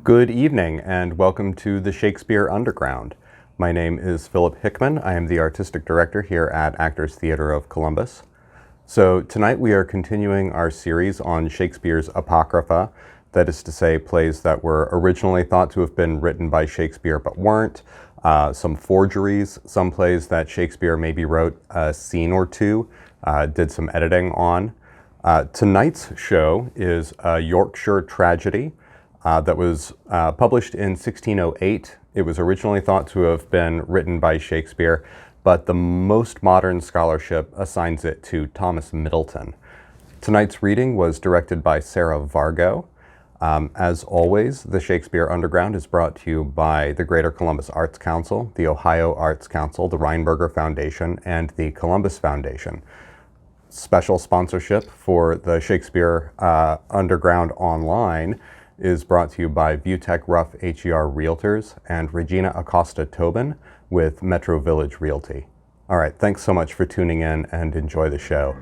Good evening and welcome to the Shakespeare Underground. My name is Philip Hickman. I am the Artistic Director here at Actors Theatre of Columbus. So tonight we are continuing our series on Shakespeare's Apocrypha, that is to say plays that were originally thought to have been written by Shakespeare but weren't, some forgeries, some plays that Shakespeare maybe wrote a scene or two, did some editing on. Tonight's show is a Yorkshire tragedy that was published in 1608. It was originally thought to have been written by Shakespeare, but the most modern scholarship assigns it to Thomas Middleton. Tonight's reading was directed by Sarah VARGO. As always, the Shakespeare Underground is brought to you by the Greater Columbus Arts Council, the Ohio Arts Council, the Reinberger Foundation, and the Columbus Foundation. Special sponsorship for the Shakespeare Underground online is brought to you by Viewtech Ruff HER Realtors and Regina Acosta Tobin with Metro Village Realty. All right, thanks so much for tuning in and enjoy the show.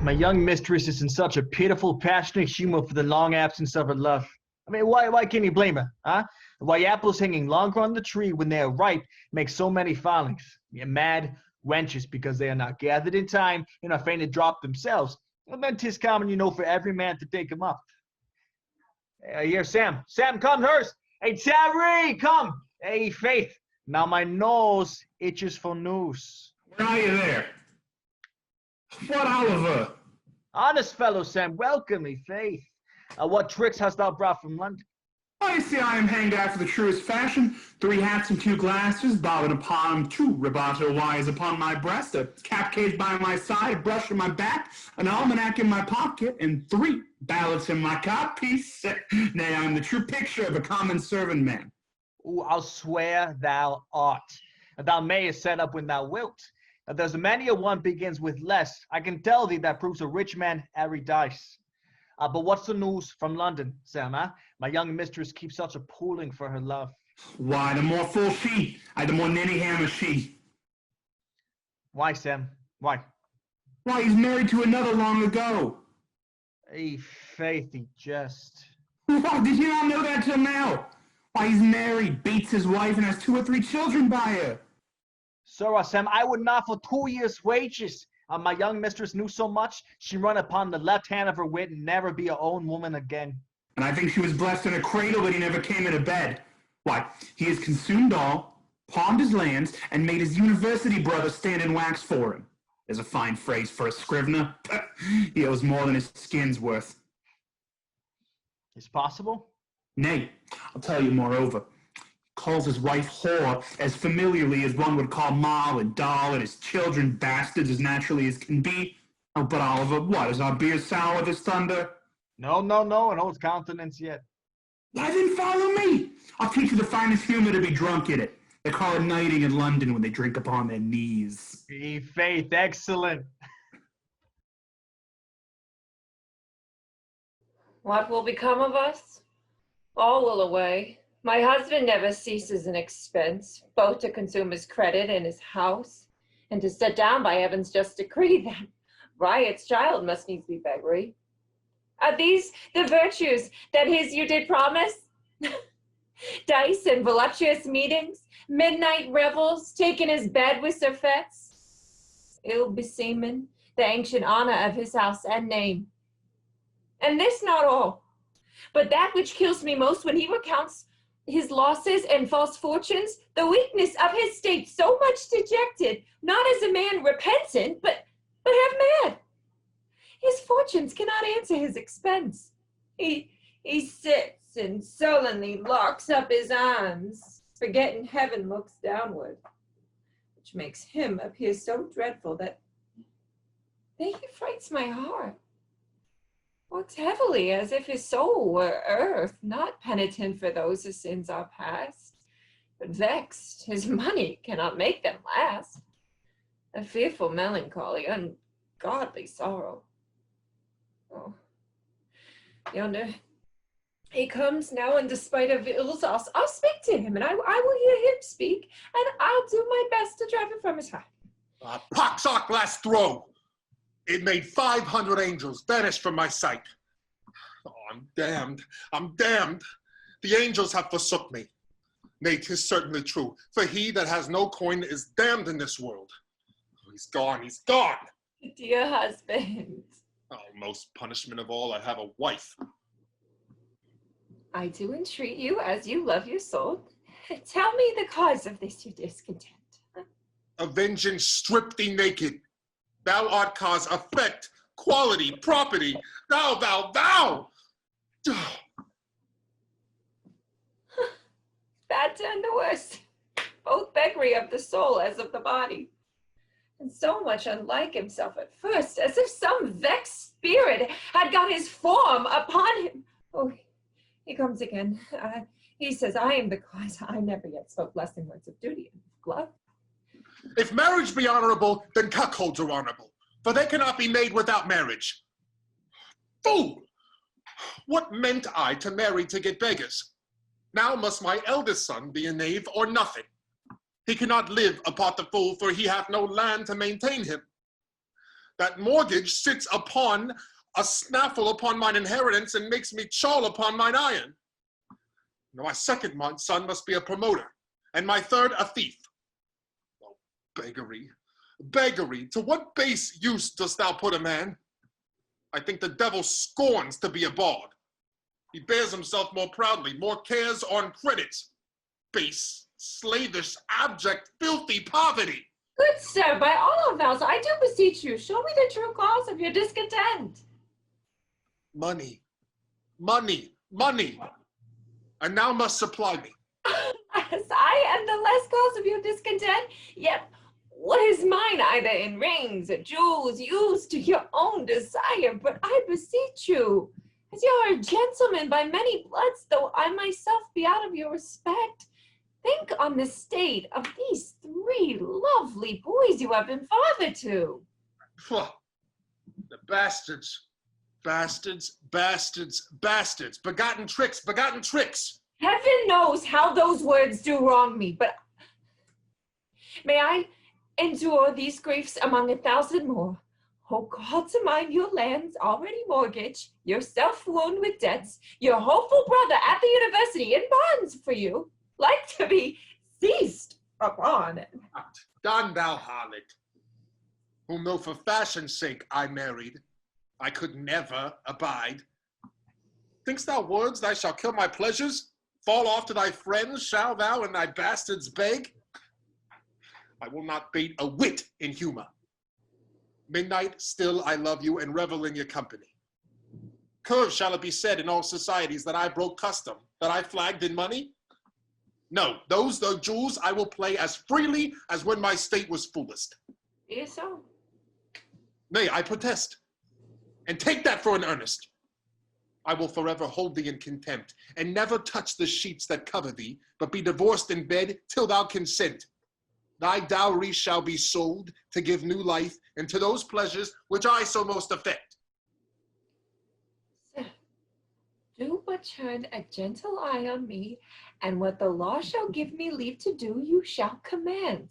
My young mistress is in such a pitiful, passionate humor for the long absence of her love. I mean, why can you blame her, huh? Why apples hanging longer on the tree when they are ripe make so many fallings? You're mad wenches because they are not gathered in time and are fain to drop themselves. Well, then 'tis common, for every man to take them up. Here, Sam. Sam, come, nurse. Hey, Terry, come. Hey, Faith. Now my nose itches for news. Where are you there? What, Oliver? Honest fellow, Sam, welcome me, Faith. What tricks hast thou brought from London? Oh, you see, I am hanged after the truest fashion. 3 hats and 2 glasses, bobbing upon 'em, 2 rabato wires upon my breast, a cap case by my side, a brush on my back, an almanac in my pocket, and 3 ballots in my codpiece. Nay, I am the true picture of a common servant man. Ooh, I'll swear thou art. Thou mayest set up when thou wilt. There's many a one begins with less. I can tell thee that proves a rich man every dice. But what's the news from London, Sam, huh? My young mistress keeps such a pooling for her love. Why, the more full she, the more ninny hammer she. Why, Sam? Why? Why, he's married to another long ago. Hey, Faith, he just... Why, did you not know that till now? Why, he's married, beats his wife, and has 2 or 3 children by her. Sir, Sam, I would not for 2 years' wages. My young mistress knew so much, she run upon the left hand of her wit and never be her own woman again. And I think she was blessed in a cradle that he never came into bed. Why, he has consumed all, pawned his lands, and made his university brother stand in wax for him. There's a fine phrase for a scrivener. He owes more than his skin's worth. It's possible? Nay, I'll tell you moreover. Calls his wife whore as familiarly as one would call Moll and Doll, and his children bastards as naturally as can be. Oh, but Oliver, what, is our beer sour with his thunder? No, an old countenance yet. Why then follow me? I'll teach you the finest humor to be drunk in it. They call it knighting in London when they drink upon their knees. Hey, Faith, excellent. What will become of us? All will away. My husband never ceases an expense, both to consume his credit and his house, and to set down by heaven's just decree that riot's child must needs be beggary. Are these the virtues that his you did promise? Dice and voluptuous meetings, midnight revels, taking his bed with surfeits, ill beseeming the ancient honor of his house and name. And this not all, but that which kills me most when he recounts his losses and false fortunes, the weakness of his state so much dejected, not as a man repentant, but half mad. His fortunes cannot answer his expense. He sits and sullenly locks up his arms, forgetting heaven looks downward, which makes him appear so dreadful that he frights my heart. Walks heavily as if his soul were earth, not penitent for those his sins are past, but vexed his money cannot make them last. A fearful melancholy, ungodly sorrow. Oh, Yonder. He comes now, and despite of ills, I'll speak to him, and I will hear him speak, and I'll do my best to drive it from his heart. Pox our last throw! It made 500 angels vanish from my sight. Oh, I'm damned. I'm damned. The angels have forsook me. Nay, 'tis certainly true, for he that has no coin is damned in this world. Oh, he's gone, he's gone! Dear husband. Oh, most punishment of all, I have a wife. I do entreat you, as you love your soul, tell me the cause of this your discontent. A vengeance strip thee naked. Thou art cause, effect, quality, property. Thou! Bad turned to worse, both beggary of the soul as of the body, and so much unlike himself at first, as if some vexed spirit had got his form upon him. Oh, he comes again. He says, I am the cause. I never yet spoke blessing words of duty and love. If marriage be honorable, then cuckolds are honorable, for they cannot be made without marriage. Fool! What meant I to marry to get beggars? Now must my eldest son be a knave or nothing. He cannot live apart the fool, for he hath no land to maintain him. That mortgage sits upon a snaffle upon mine inheritance and makes me chal upon mine iron. Now my second son must be a promoter, and my third a thief. Oh, beggary, beggary, to what base use dost thou put a man? I think the devil scorns to be a bawd. He bears himself more proudly, more cares on credit. Base, slavish, abject, filthy poverty. Good sir, by all of vows, I do beseech you, show me the true cause of your discontent. Money, money, money. And now must supply me. As I am the less cause of your discontent, yet what is mine either in rings or jewels used to your own desire, but I beseech you, as you are a gentleman by many bloods, though I myself be out of your respect, think on the state of these 3 lovely boys you have been father to. The bastards, bastards, bastards, bastards, begotten tricks, begotten tricks. Heaven knows how those words do wrong me, but may I endure these griefs among 1,000 more. Oh, call to mind your lands already mortgaged, yourself loaned with debts, your hopeful brother at the university in bonds for you, like to be seized upon. Done, thou harlot, whom though for fashion's sake I married, I could never abide. Think'st thou words thy shall kill my pleasures? Fall off to thy friends, shall thou and thy bastards beg? I will not bate a whit in humor. Midnight, still I love you and revel in your company. Curve shall it be said in all societies that I broke custom, that I flagged in money? No, those the jewels I will play as freely as when my state was fullest. Yes, so. Nay, I protest, and take that for an earnest. I will forever hold thee in contempt, and never touch the sheets that cover thee, but be divorced in bed till thou consent. Thy dowry shall be sold to give new life into those pleasures which I so most affect. Sir, do but turn a gentle eye on me, and what the law shall give me leave to do, you shall command.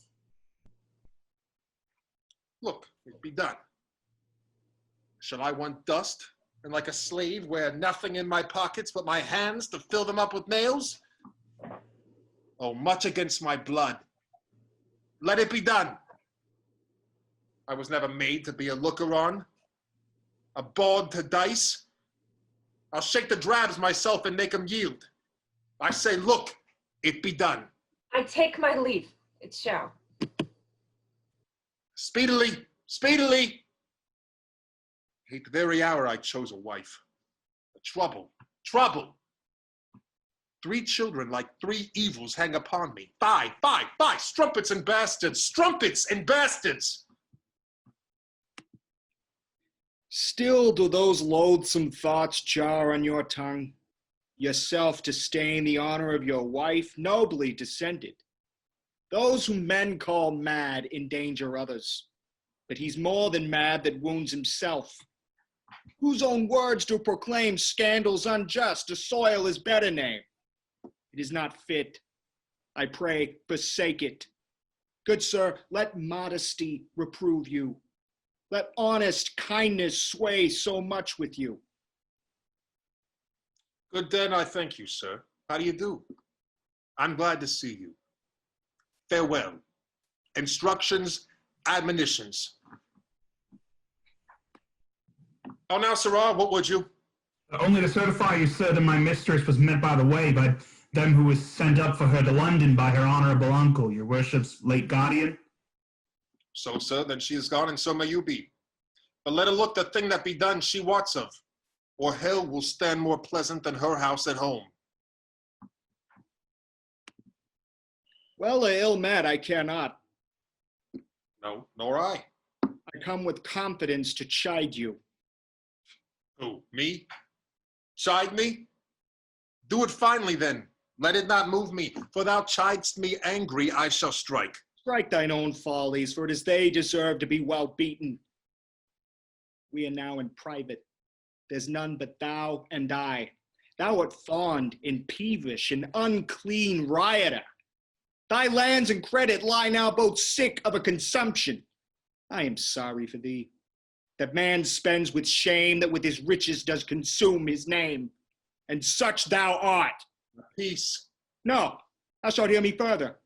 Look, it be done. Shall I want dust, and like a slave wear nothing in my pockets but my hands to fill them up with nails? Oh, much against my blood. Let it be done. I was never made to be a looker-on, a bawd to dice. I'll shake the drabs myself and make 'em yield. I say, look, it be done. I take my leave, it shall. Speedily, speedily. Hate the very hour I chose a wife. The trouble, trouble. 3 children like 3 evils hang upon me. Fie, fie, fie, strumpets and bastards, strumpets and bastards. Still do those loathsome thoughts jar on your tongue? Yourself to stain the honor of your wife, nobly descended. Those whom men call mad endanger others, but he's more than mad that wounds himself. Whose own words do proclaim scandals unjust to soil his better name? It is not fit. I pray, forsake it. Good sir, let modesty reprove you. Let honest kindness sway so much with you. Good then, I thank you, sir. How do you do? I'm glad to see you. Farewell. Instructions, admonitions. Oh, now, sirrah, what would you? Only to certify you, sir, that my mistress was met by the way by them who was sent up for her to London by her honourable uncle, your worship's late guardian. So, sir, then she is gone, and so may you be. But let her look the thing that be done she wots of, or hell will stand more pleasant than her house at home. Well or ill met, I care not. No, nor I. I come with confidence to chide you. Who, me? Chide me? Do it finely then. Let it not move me, for thou chidest me angry, I shall strike. Strike thine own follies, for it is they deserve to be well beaten. We are now in private. There's none but thou and I. Thou art fond and peevish, an unclean rioter. Thy lands and credit lie now both sick of a consumption. I am sorry for thee, that man spends with shame, that with his riches does consume his name. And such thou art. Peace. No, thou shalt hear me further.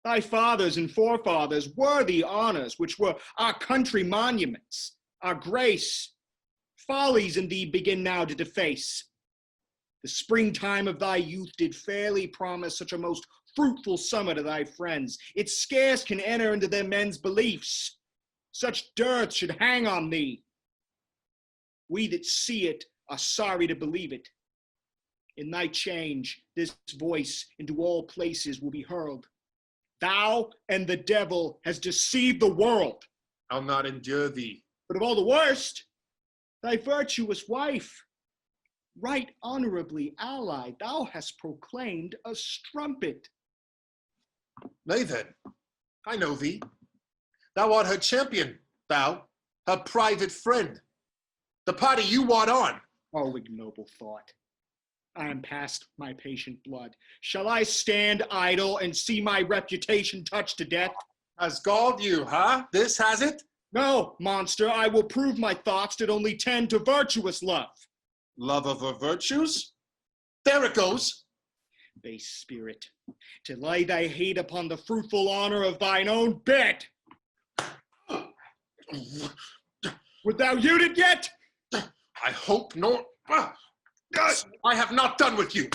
Thy fathers and forefathers were the honors which were our country monuments, our grace. Follies in thee begin now to deface. The springtime of thy youth did fairly promise such a most fruitful summer to thy friends. It scarce can enter into their men's beliefs. Such dearth should hang on thee. We that see it are sorry to believe it. In thy change, this voice into all places will be hurled. Thou and the devil has deceived the world. I'll not endure thee. But of all the worst, thy virtuous wife, right honorably allied, thou hast proclaimed a strumpet. Nay then, I know thee. Thou art her champion, thou, her private friend. The party you wot on. Oh, ignoble thought. I am past my patient blood. Shall I stand idle and see my reputation touched to death? Has galled you, huh? This has it? No, monster, I will prove my thoughts did only tend to virtuous love. Love of her virtues? There it goes. Base spirit, to lay thy hate upon the fruitful honor of thine own bed. Would thou yield it yet? I hope not. I have not done with you.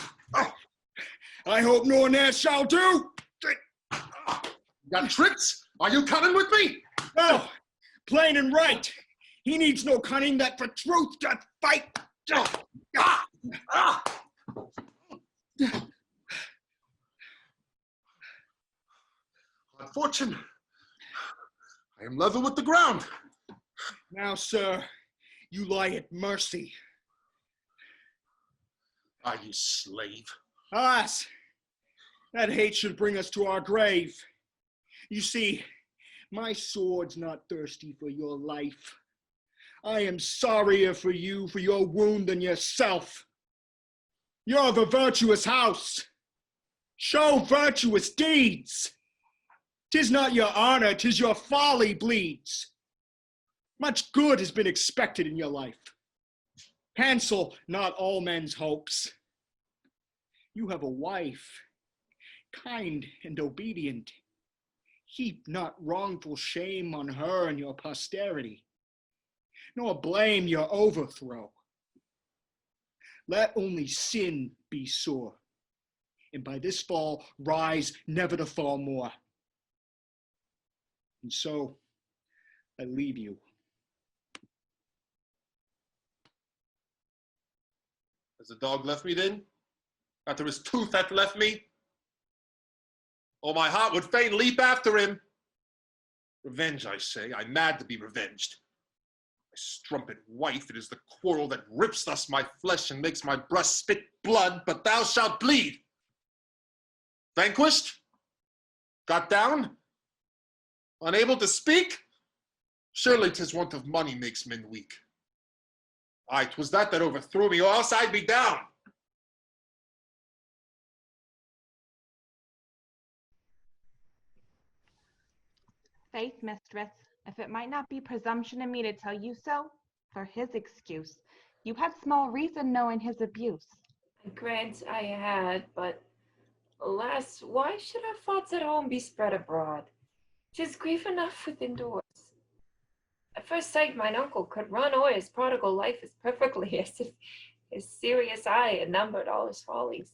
I hope nor ne'er shall do. Got tricks? Are you cunning with me? No, plain and right. He needs no cunning that for truth doth fight. Fortune, I am level with the ground. Now, sir, you lie at mercy. Ah, you slave. Alas, that hate should bring us to our grave. You see, my sword's not thirsty for your life. I am sorrier for you, for your wound than yourself. You're of a virtuous house. Show virtuous deeds. 'Tis not your honor, 'tis your folly bleeds. Much good has been expected in your life. Cancel not all men's hopes. You have a wife, kind and obedient. Heap not wrongful shame on her and your posterity, nor blame your overthrow. Let only sin be sore, and by this fall rise never to fall more. And so I leave you. Has the dog left me then? After his tooth hath left me? Oh, my heart would fain leap after him. Revenge, I say, I'm mad to be revenged. My strumpet wife, it is the quarrel that rips thus my flesh and makes my breast spit blood, but thou shalt bleed. Vanquished? Got down? Unable to speak? Surely 'tis want of money makes men weak. Aye, 'twas that overthrew me, or else I'd be down. Faith, mistress, if it might not be presumption in me to tell you so, for his excuse, you had small reason knowing his abuse. I grant I had, but alas, why should our thoughts at home be spread abroad? 'Tis grief enough within doors. At first sight, mine uncle could run o'er his prodigal life as perfectly as if his serious eye had numbered all his follies.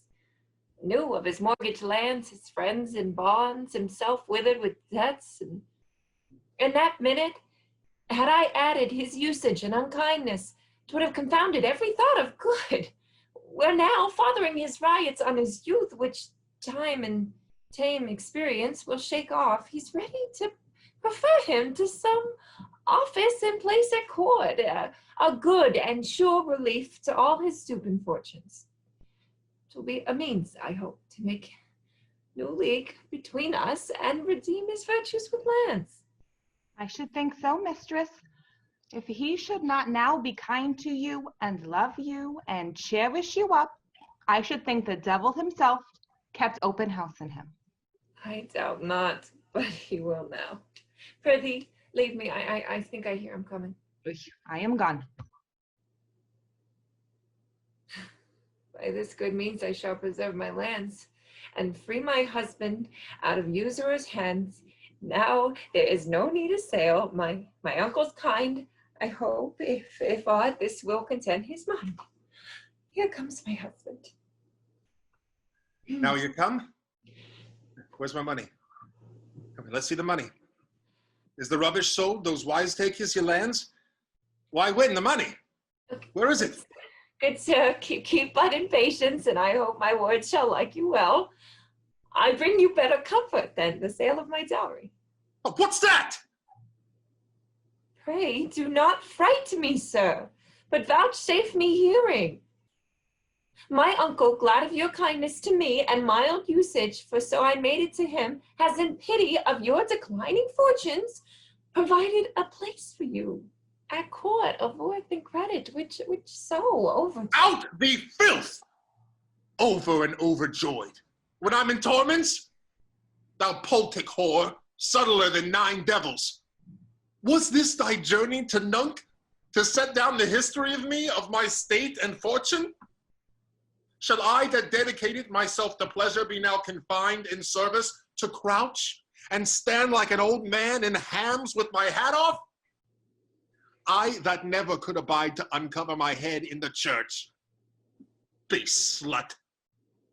Knew of his mortgaged lands, his friends in bonds, himself withered with debts, and in that minute, had I added his usage and unkindness, 'twould have confounded every thought of good. We're now fathering his riots on his youth, which time and tame experience will shake off. He's ready to prefer him to some office and place at court, a good and sure relief to all his stooping fortunes. 'Twill be a means, I hope, to make new league between us and redeem his virtues with lands. I should think so, mistress. If he should not now be kind to you and love you and cherish you up, I should think the devil himself kept open house in him. I doubt not, but he will now. Prithee, leave me. I think I hear him coming. I am gone. By this good means I shall preserve my lands and free my husband out of usurer's hands. Now there is no need of sale. My uncle's kind, I hope, if aught, this will content his mind. Here comes my husband. Now you come? Where's my money? Come here, let's see the money. Is the rubbish sold? Those wise takers your lands? Why, when the money? Where is it? Good sir, keep but in patience, and I hope my words shall like you well. I bring you better comfort than the sale of my dowry. Oh, what's that? Pray do not fright me, sir, but vouchsafe me hearing. My uncle, glad of your kindness to me and mild usage, for so I made it to him, has in pity of your declining fortunes, provided a place for you at court of worth and credit, which so over. Out the filth! Over and overjoyed. When I'm in torments? Thou politic whore, subtler than 9 devils. Was this thy journey to Nunk, to set down the history of me, of my state and fortune? Shall I that dedicated myself to pleasure be now confined in service to crouch and stand like an old man in hams with my hat off? I that never could abide to uncover my head in the church. Base slut,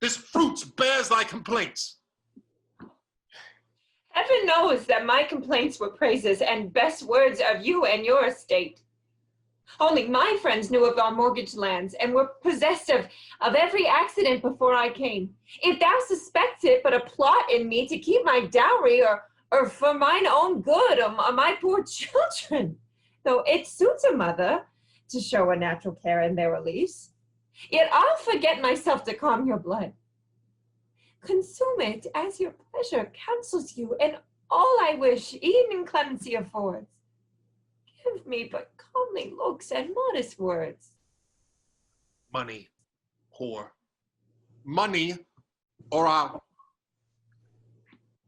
this fruit bears thy complaints. Heaven knows that my complaints were praises and best words of you and your estate. Only my friends knew of our mortgaged lands and were possessed of every accident before I came. If thou suspect it but a plot in me to keep my dowry or for mine own good or my poor children, though it suits a mother to show a natural care in their reliefs, yet I'll forget myself to calm your blood. Consume it as your pleasure counsels you, and all I wish, e'en in clemency affords. Give me but comely looks and modest words. Money, whore. Money, or I'll...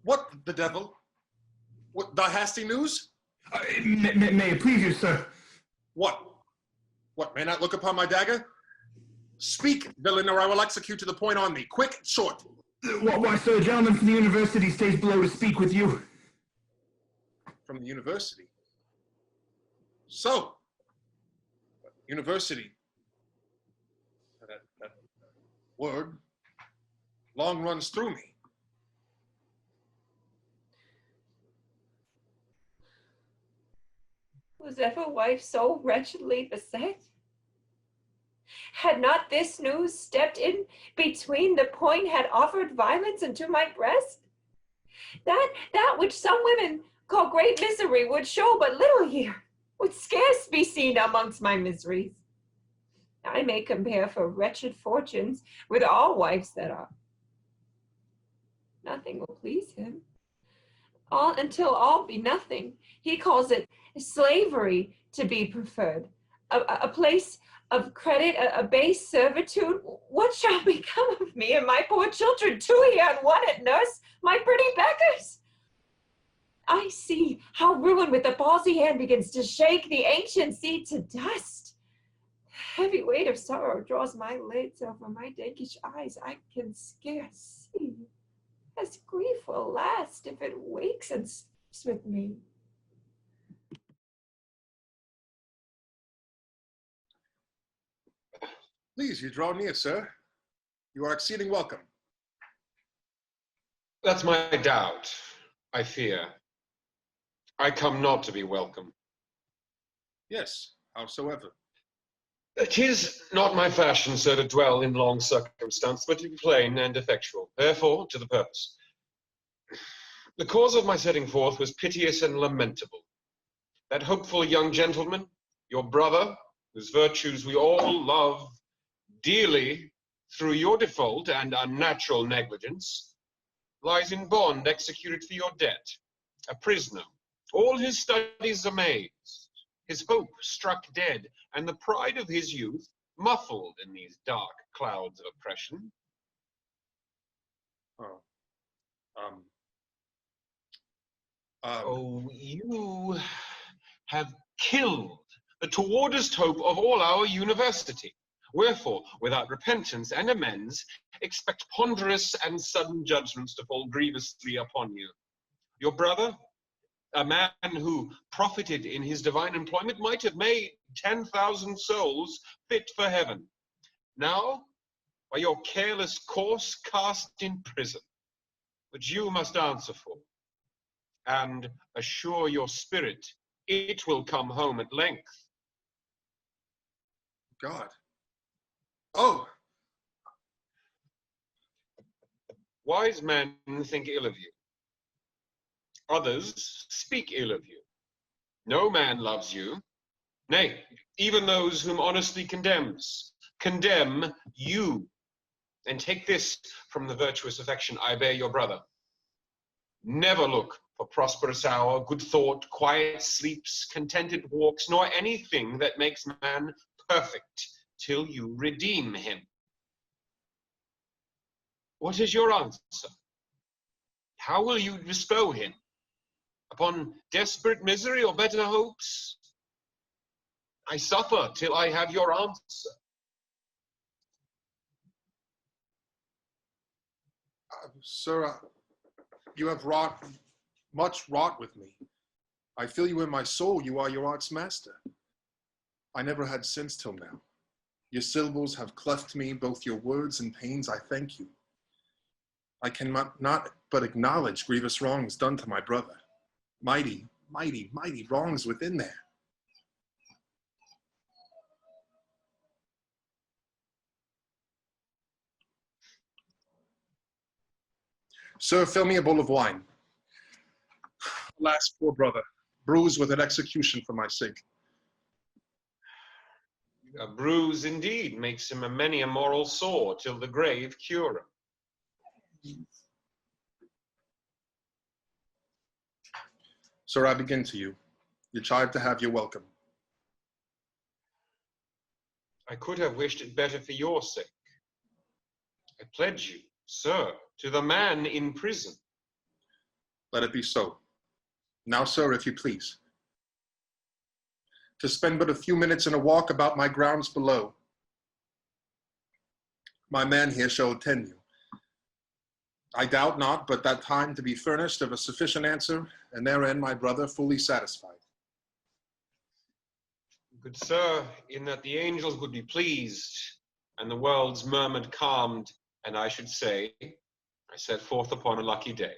What the devil? What, the hasty news? May it please you, sir. What? What, may I not look upon my dagger? Speak, villain, or I will execute to the point on thee. Quick, short. Why, sir, a gentleman from the university stays below to speak with you. From the university? So, university, that word long runs through me. Was ever wife so wretchedly beset? Had not this news stepped in between the point had offered violence unto my breast? That which some women call great misery would show but little here, would scarce be seen amongst my miseries. I may compare for wretched fortunes with all wives that are. Nothing will please him. Until all be nothing, he calls it slavery to be preferred. a place of credit, a base servitude. What shall become of me and my poor children, two here and one at nurse, my pretty beggars? I see how ruin with the palsy hand begins to shake the ancient seed to dust. The heavy weight of sorrow draws my lids over my dinkish eyes. I can scarce see, as grief will last if it wakes and sleeps with me. Please, you draw near, sir. You are exceeding welcome. That's my doubt, I fear. I come not to be welcome. Yes, howsoever. 'Tis not my fashion, sir, to dwell in long circumstance, but to be plain and effectual. Therefore, to the purpose. The cause of my setting forth was piteous and lamentable. That hopeful young gentleman, your brother, whose virtues we all love dearly, through your default and unnatural negligence, lies in bond executed for your debt, a prisoner, all his studies amazed, his hope struck dead, and the pride of his youth muffled in these dark clouds of oppression. Oh. Oh, you have killed the towardest hope of all our university. Wherefore, without repentance and amends, expect ponderous and sudden judgments to fall grievously upon you. Your brother, a man who profited in his divine employment, might have made 10,000 souls fit for heaven. Now, by your careless course, cast in prison, which you must answer for, and assure your spirit it will come home at length. God. Oh! Wise men think ill of you. Others speak ill of you. No man loves you. Nay, even those whom honesty condemns, condemn you. And take this from the virtuous affection I bear your brother. Never look for prosperous hour, good thought, quiet sleeps, contented walks, nor anything that makes man perfect, till you redeem him. What is your answer? How will you bestow him? Upon desperate misery or better hopes? I suffer till I have your answer. Sir, you have much wrought with me. I feel you in my soul. You are your art's master. I never had sense till now. Your syllables have cleft me, both your words and pains. I thank you. I cannot not but acknowledge grievous wrongs done to my brother. Mighty, mighty, mighty wrongs within there. Sir, fill me a bowl of wine. Alas, poor brother, bruised with an execution for my sake. A bruise indeed makes him many a moral sore, till the grave cure him. Sir, I begin to you. You tried to have your welcome. I could have wished it better for your sake. I pledge you, sir, to the man in prison. Let it be so. Now, sir, if you please, to spend but a few minutes in a walk about my grounds below. My man here shall attend you. I doubt not but that time to be furnished of a sufficient answer, and therein my brother fully satisfied. Good sir, in that the angels would be pleased, and the world's murmured calmed, and I should say, I set forth upon a lucky day.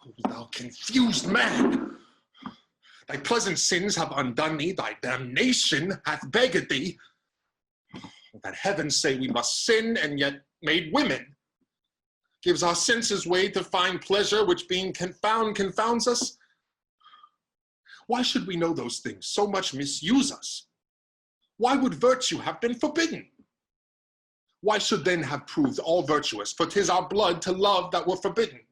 O thou confused man! Thy pleasant sins have undone thee, thy damnation hath beggared thee. That heavens say we must sin, and yet made women, gives our senses way to find pleasure, which being confounds us. Why should we know those things so much misuse us? Why would virtue have been forbidden? Why should then have proved all virtuous, for 'tis our blood to love that were forbidden?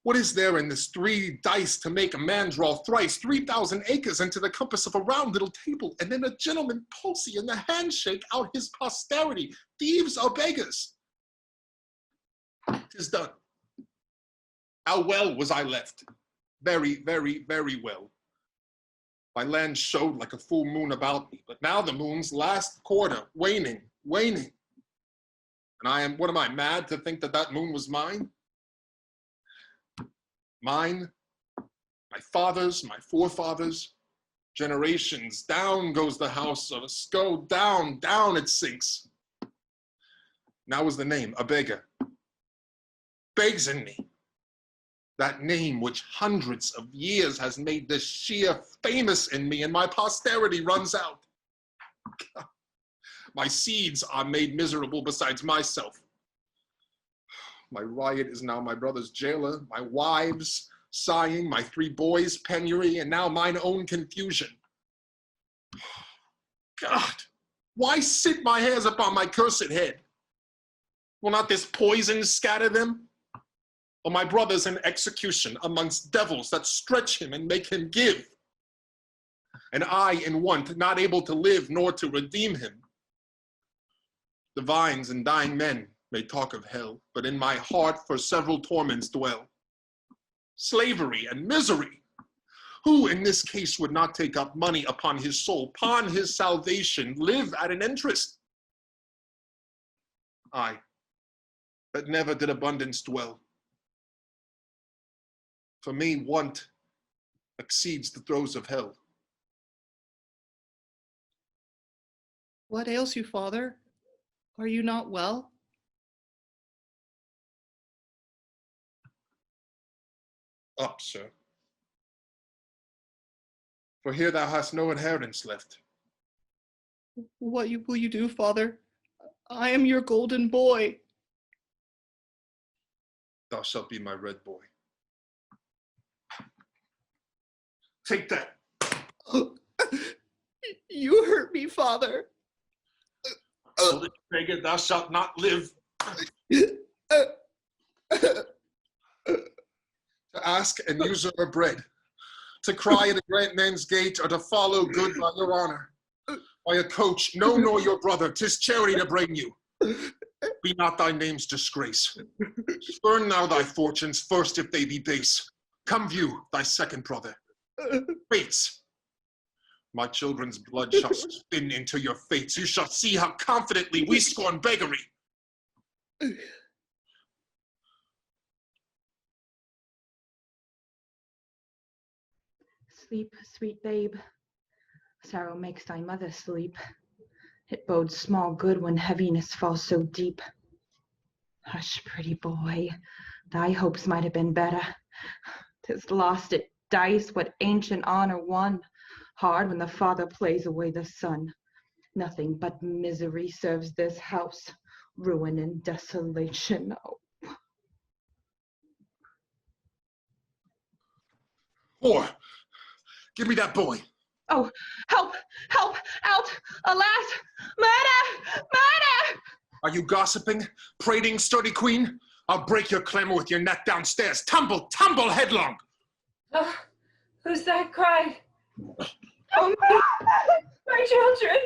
What is there in this 3 dice to make a man draw thrice 3,000 acres into the compass of a round little table, and then a gentleman palsy in the handshake out his posterity? Thieves or beggars? 'Tis done. How well was I left? Very, very, very well. My land showed like a full moon about me, but now the moon's last quarter, waning, waning. And what am I, mad to think that that moon was mine? Mine, my father's, my forefathers, generations, down goes the house of a skull, down, down it sinks. Now was the name, a beggar, begs in me. That name which hundreds of years has made the sheer famous in me, and my posterity runs out. My seeds are made miserable besides myself. My riot is now my brother's jailer, my wives sighing, my 3 boys' penury, and now mine own confusion. God, why sit my hairs upon my cursed head? Will not this poison scatter them? Or my brother's in execution amongst devils that stretch him and make him give? And I in want, not able to live nor to redeem him. Divines and dying men may talk of hell, but in my heart for several torments dwell. Slavery and misery. Who in this case would not take up money upon his soul, pawn his salvation, live at an interest? I, that never did abundance dwell. For me, want exceeds the throes of hell. What ails you, Father? Are you not well? Up, sir. For here thou hast no inheritance left. What will you do, Father? I am your golden boy. Thou shalt be my red boy. Take that. You hurt me, Father. Little beggar, thou shalt not live. To ask and usurp bread, to cry at a great man's gate, or to follow good by your honor. By a coach, no nor your brother, 'tis charity to bring you. Be not thy name's disgrace. Spurn now thy fortunes first if they be base. Come view thy second brother. Fates. My children's blood shall spin into your fates. You shall see how confidently we scorn beggary. Sleep, sweet babe. Sorrow makes thy mother sleep. It bodes small good when heaviness falls so deep. Hush, pretty boy, thy hopes might have been better. 'Tis lost at dice what ancient honor won. Hard when the father plays away the son. Nothing but misery serves this house. Ruin and desolation. Oh. Whore, give me that boy. Oh, help, help, out, alas, murder, murder! Are you gossiping, prating, sturdy queen? I'll break your clamor with your neck downstairs. Tumble, tumble headlong. Oh, who's that cry? Oh, my children.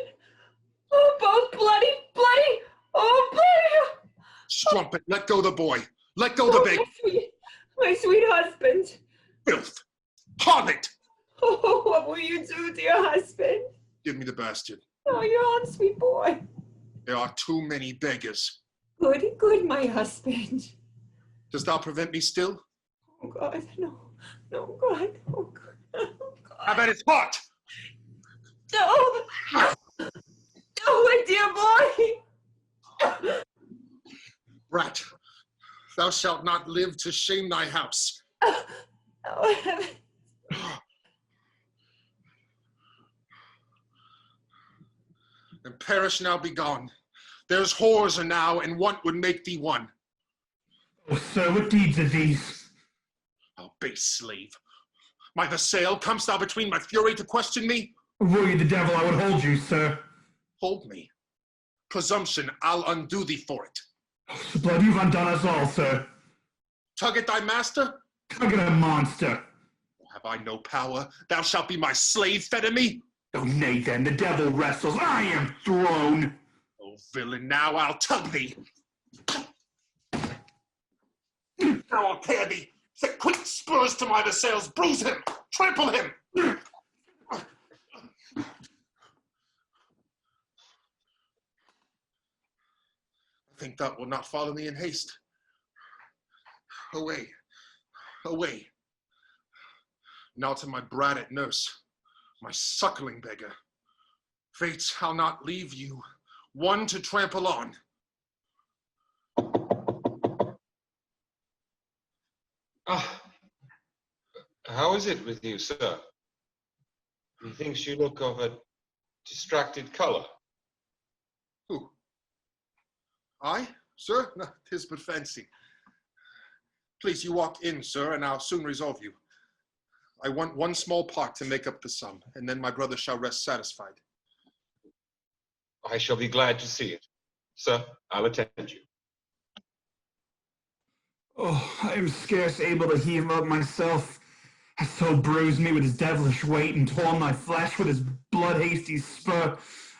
Oh, both bloody, bloody. Oh, bloody. Strumpet, let go the boy. Let go the baby. My sweet husband. Filth. Harlot. Oh, what will you do to your husband? Give me the bastard. Oh, your own sweet boy. There are too many beggars. Good, good, my husband. Dost thou prevent me still? Oh, God, no. No, God. Oh, God. Oh, God. I bet it's hot. No. No, my dear boy. Rat, thou shalt not live to shame thy house. Oh, heaven. And perish now be gone. There's whores enow, and want would make thee one. Oh, sir, what deeds are these? Oh, base slave. My Vassail, comest thou between my fury to question me? Were you the devil, I would hold you, sir. Hold me. Presumption, I'll undo thee for it. The blood, you've undone us all, sir. Tug at thy master? Look at a monster. Have I no power? Thou shalt be my slave, Fedemy. Oh, nay then, the devil wrestles, I am thrown. Oh, villain, now I'll tug thee. Now I'll tear thee. Set quick spurs to my sails, bruise him, trample him. I think thou wilt not follow me in haste. Away, away. Now to my bratted nurse, my suckling beggar. Fates, I'll not leave you, one to trample on. Ah, how is it with you, sir? Methinks you look of a distracted colour. Who? I, sir? No, 'tis but fancy. Please, you walk in, sir, and I'll soon resolve you. I want one small part to make up the sum, and then my brother shall rest satisfied. I shall be glad to see it. Sir, I'll attend you. Oh, I am scarce able to heave up myself. Has so bruised me with his devilish weight and torn my flesh with his blood-hasty spur.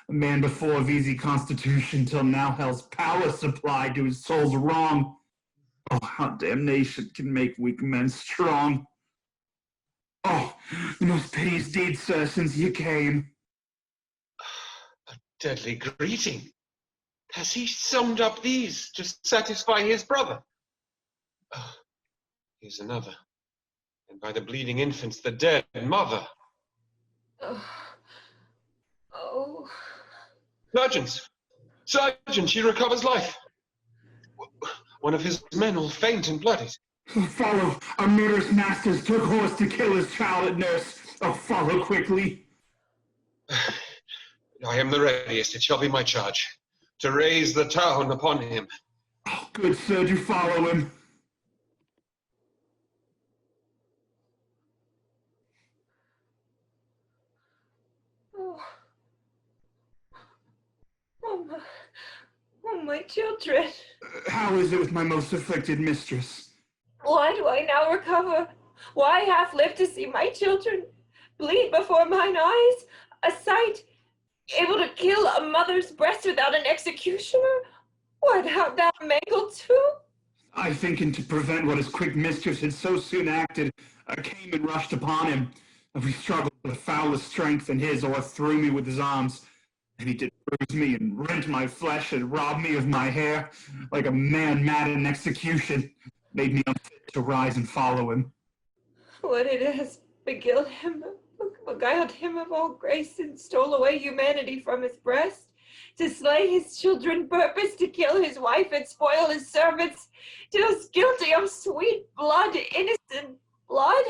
A man before of easy constitution, till now hell's power supplied to his soul's wrong. Oh, how damnation can make weak men strong. Oh, the most piteous deed, sir, since you came. A deadly greeting. Has he summed up these to satisfy his brother? Oh, here's another. And by the bleeding infants, the dead mother. Oh. Sergeants! Sergeant, she recovers life. One of his men all faint and bloodied. Follow, our murderous masters took horse to kill his child at nurse. Oh, follow quickly. I am the readiest. It shall be my charge to raise the town upon him. Oh, good sir, do follow him. Oh, my children. How is it with my most afflicted mistress? Why do I now recover? Why half live to see my children bleed before mine eyes? A sight able to kill a mother's breast without an executioner? What, art thou mangled too? I, thinking to prevent what his quick mistress had so soon acted, I came and rushed upon him. And we struggled with foulest strength, and his o'erthrew me with his arms. And he did bruise me and rent my flesh and rob me of my hair, like a man mad in execution. Made me unfit to rise and follow him. What it has beguiled him, beguiled him of all grace, and stole away humanity from his breast, to slay his children, purpose to kill his wife and spoil his servants, till guilty of sweet blood, innocent blood.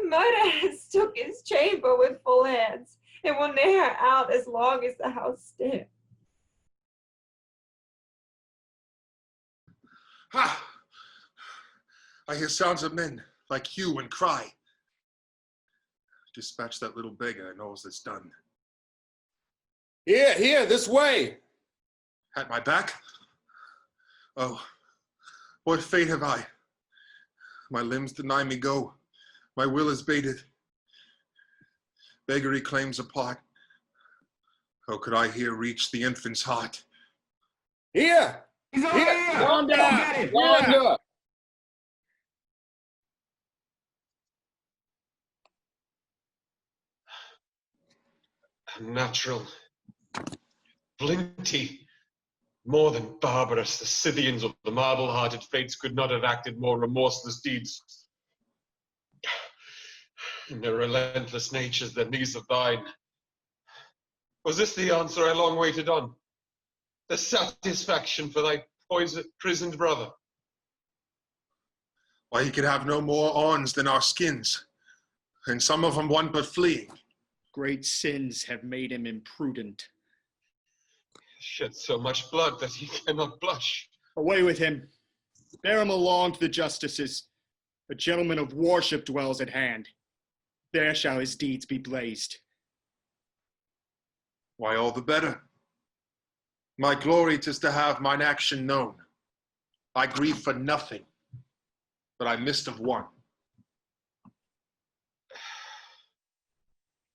Murder has took his chamber with full hands, and will ne'er out as long as the house stands. Ha! I hear sounds of men like hue and cry. Dispatch that little beggar and all's that's done. Here, this way. At my back? Oh, what fate have I? My limbs deny me go. My will is baited. Beggary claims a part. How could I here reach the infant's heart? Here. He's over here! Yonder. Get him! Yonder. Unnatural. Flinty. More than barbarous, the Scythians or the marble-hearted fates could not have acted more remorseless deeds. In their relentless natures than these of thine. Was this the answer I long waited on? The satisfaction for thy prisoned brother? Why, he could have no more awns than our skins, and some of them want but fleeing. Great sins have made him imprudent. Shed so much blood that he cannot blush. Away with him. Bear him along to the justices. A gentleman of worship dwells at hand. There shall his deeds be blazed. Why, all the better. My glory 'tis to have mine action known. I grieve for nothing, but I missed of one.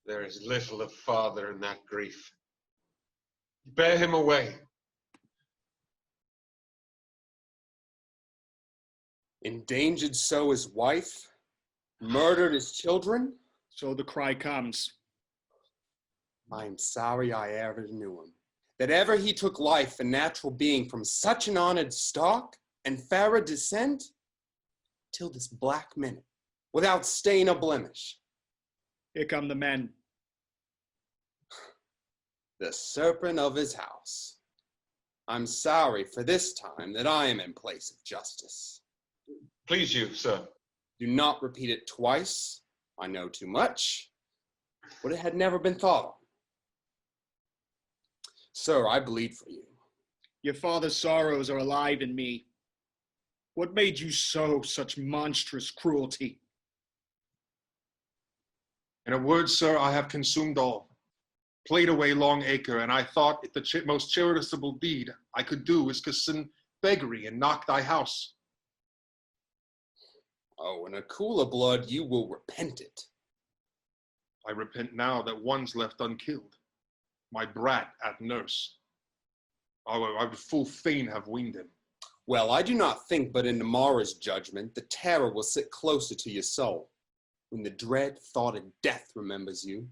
There is little of father in that grief. Bear him away. Endangered so his wife, murdered his children. So the cry comes. I am sorry I ever knew him, that ever he took life, a natural being from such an honored stock and fairer descent, till this black minute, without stain or blemish. Here come the men. The serpent of his house. I'm sorry for this time that I am in place of justice. Please you, sir. Do not repeat it twice. I know too much, but it had never been thought on. Sir, I bleed for you. Your father's sorrows are alive in me. What made you sow such monstrous cruelty? In a word, sir, I have consumed all. Played away Long Acre, and I thought it the most charitable deed I could do is consume beggary and knock thy house. Oh, in a cooler blood, you will repent it. I repent now that one's left unkilled. My brat at nurse. I would full fain have weaned him. Well, I do not think but in tomorrow's judgment, the terror will sit closer to your soul, when the dread thought of death remembers you.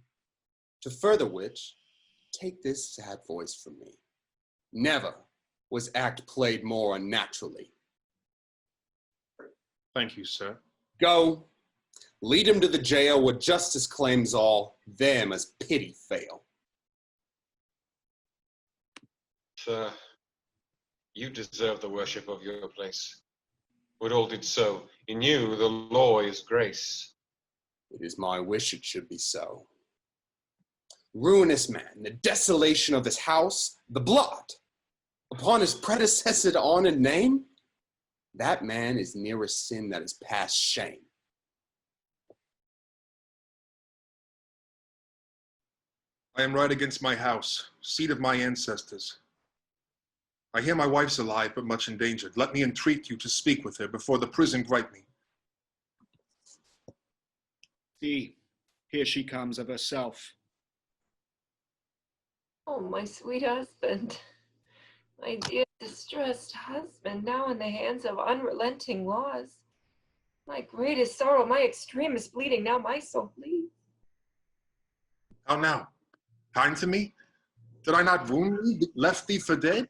To further which, take this sad voice from me. Never was act played more unnaturally. Thank you, sir. Go, lead him to the jail where justice claims all, there must pity fail. Sir, you deserve the worship of your place. Would all did so. In you the law is grace. It is my wish it should be so. Ruinous man, the desolation of his house, the blot upon his predecessor's honored name, that man is nearer sin that is past shame. I am right against my house, seat of my ancestors. I hear my wife's alive, but much endangered. Let me entreat you to speak with her before the prison gripe me. See, here she comes of herself. Oh, my sweet husband. My dear distressed husband, now in the hands of unrelenting laws. My greatest sorrow, my extremest bleeding, now my soul bleeds. How now? Kind to me? Did I not wound thee, left thee for dead?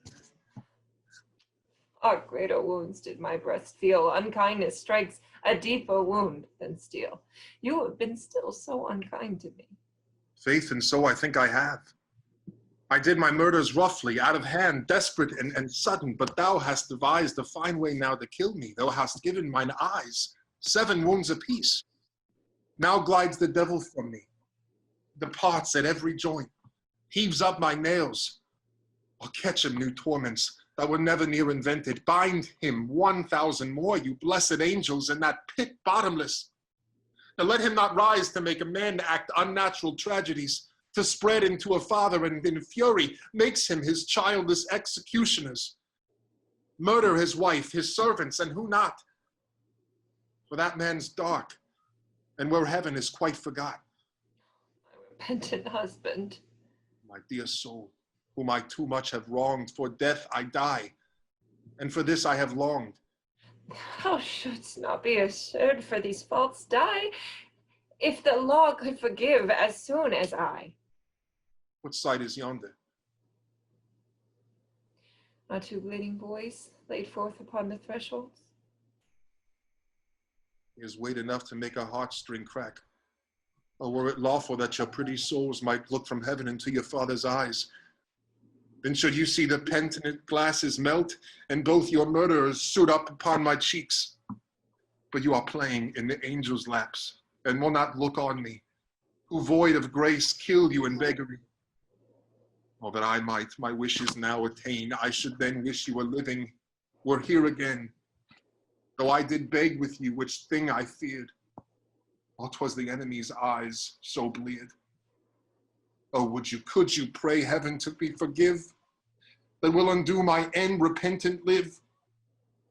Far greater wounds did my breast feel. Unkindness strikes a deeper wound than steel. You have been still so unkind to me. Faith, and so I think I have. I did my murders roughly, out of hand, desperate and sudden, but thou hast devised a fine way now to kill me. Thou hast given mine eyes 7 wounds apiece. Now glides the devil from me, departs at every joint, heaves up my nails. I'll catch him new torments that were never near invented. Bind him 1,000 more, you blessed angels, in that pit bottomless. Now let him not rise to make a man act unnatural tragedies, to spread into a father, and in fury makes him his childless executioners. Murder his wife, his servants, and who not? For that man's dark, and where heaven is quite forgot. My repentant husband. My dear soul, whom I too much have wronged, for death I die, and for this I have longed. Thou shouldst not be assured for these faults die, if the law could forgive as soon as I. What sight is yonder? Our 2 bleeding boys laid forth upon the thresholds. Is weight enough to make a heartstring crack. Or were it lawful that your pretty souls might look from heaven into your father's eyes, then should you see the penitent glasses melt, and both your murderers shoot up upon my cheeks. But you are playing in the angel's laps, and will not look on me, who void of grace killed you in beggary. Oh, that I might my wishes now attain, I should then wish you were living, were here again. Though I did beg with you, which thing I feared, oh, 'twas the enemy's eyes so bleared. Oh, could you pray heaven to be forgive, that will undo my end, repentant live?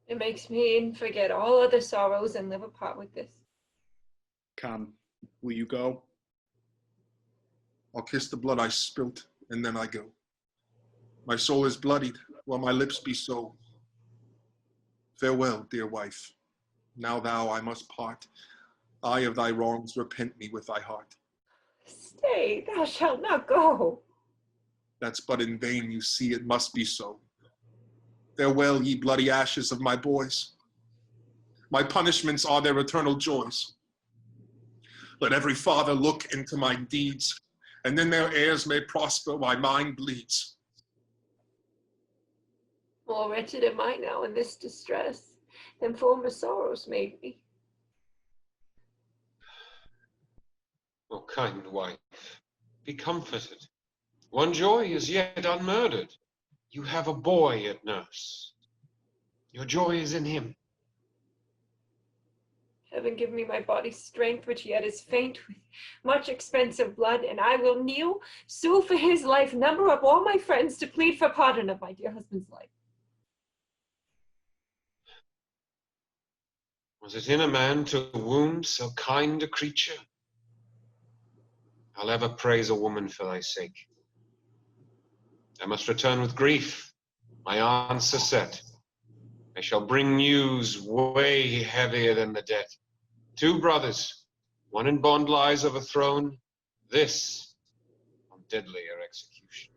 It makes me forget all other sorrows and live apart with this. Come, will you go? I'll kiss the blood I spilt, and then I go. My soul is bloodied, while my lips be so. Farewell, dear wife. Now thou I must part. I of thy wrongs repent me with thy heart. Stay, thou shalt not go. That's but in vain, you see, it must be so. Farewell, ye bloody ashes of my boys. My punishments are their eternal joys. Let every father look into my deeds, and then their heirs may prosper while mine bleeds. More wretched am I now in this distress than former sorrows made me. O kind wife, be comforted. One joy is yet unmurdered. You have a boy at nurse. Your joy is in him. Heaven give me my body's strength, which yet is faint with much expensive blood, and I will kneel, sue for his life, number up all my friends to plead for pardon of my dear husband's life. Was it in a man to wound so kind a creature? I'll ever praise a woman for thy sake. I must return with grief, my answer set. I shall bring news way heavier than the debt. 2 brothers, one in bond lies overthrown, this on deadlier execution.